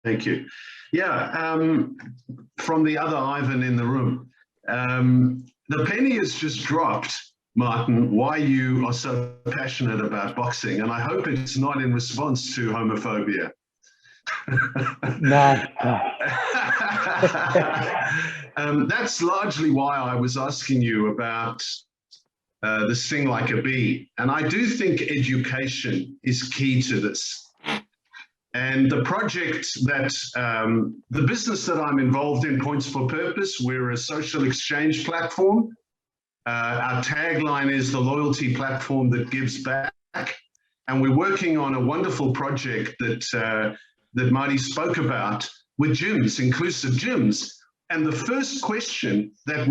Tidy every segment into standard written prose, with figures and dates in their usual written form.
Thank you. Yeah, from the other Ivan in the room, the penny has just dropped, Martin, why you are so passionate about boxing, and I hope it's not in response to homophobia. No. That's largely why I was asking you about the Sing Like a Bee, and I do think education is key to this. And the project that, the business that I'm involved in, Points for Purpose, we're a social exchange platform. Our tagline is the loyalty platform that gives back. And we're working on a wonderful project that, that Marty spoke about with gyms, inclusive gyms. And the first question that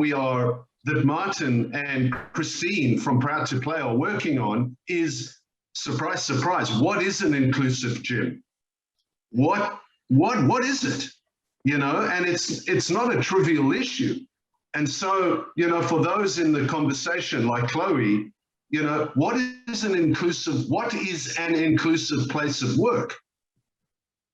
that Martin and Christine from Proud to Play are working on is, surprise, surprise, what is an inclusive gym? What is it? You know, and it's not a trivial issue. And so, you know, for those in the conversation like Chloe, you know, what is an inclusive place of work?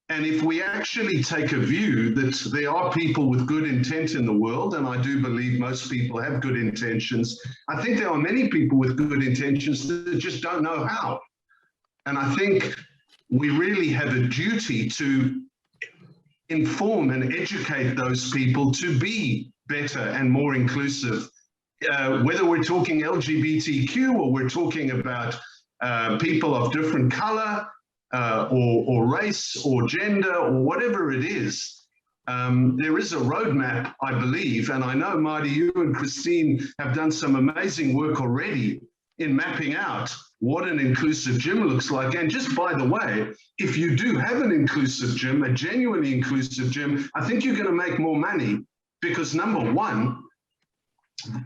And if we actually take a view that there are people with good intent in the world, and I do believe most people have good intentions, I think there are many people with good intentions that just don't know how. And I think we really have a duty to inform and educate those people to be better and more inclusive, whether we're talking LGBTQ or we're talking about people of different color or race or gender or whatever it is. There is a roadmap, I believe, and I know, Marty, you and Christine have done some amazing work already in mapping out what an inclusive gym looks like. And just by the way, if you do have an inclusive gym, a genuinely inclusive gym, I think you're going to make more money because, number one,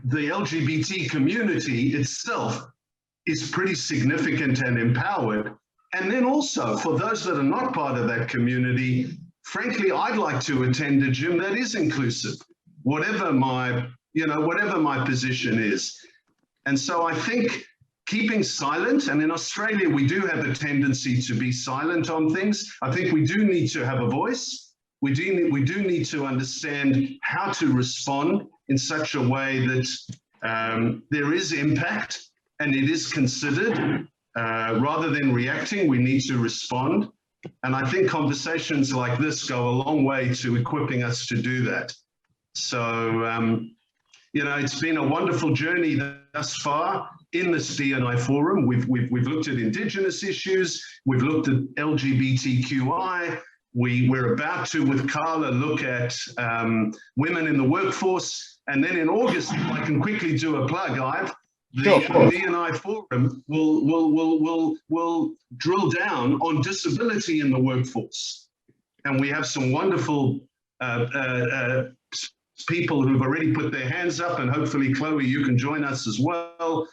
the LGBT community itself is pretty significant and empowered. And then also, for those that are not part of that community, frankly, I'd like to attend a gym that is inclusive, whatever my position is. And so I think keeping silent, and in Australia, we do have a tendency to be silent on things. I think we do need to have a voice. We do need to understand how to respond in such a way that there is impact and it is considered. Rather than reacting, we need to respond. And I think conversations like this go a long way to equipping us to do that. So, you know, it's been a wonderful journey thus far in this D&I forum. We've looked at Indigenous issues. We've looked at LGBTQI. We're about to, with Carla, look at women in the workforce. And then in August, if I can quickly do a plug, the D&I forum will drill down on disability in the workforce. And we have some wonderful people who've already put their hands up, and hopefully, Chloe, you can join us as well.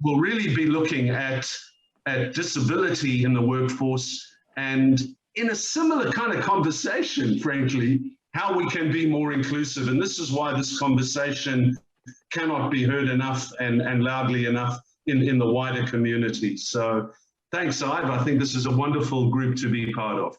We'll really be looking at disability in the workforce, and in a similar kind of conversation, frankly, how we can be more inclusive. And this is why this conversation cannot be heard enough and loudly enough in the wider community. So thanks, Ive. I think this is a wonderful group to be part of.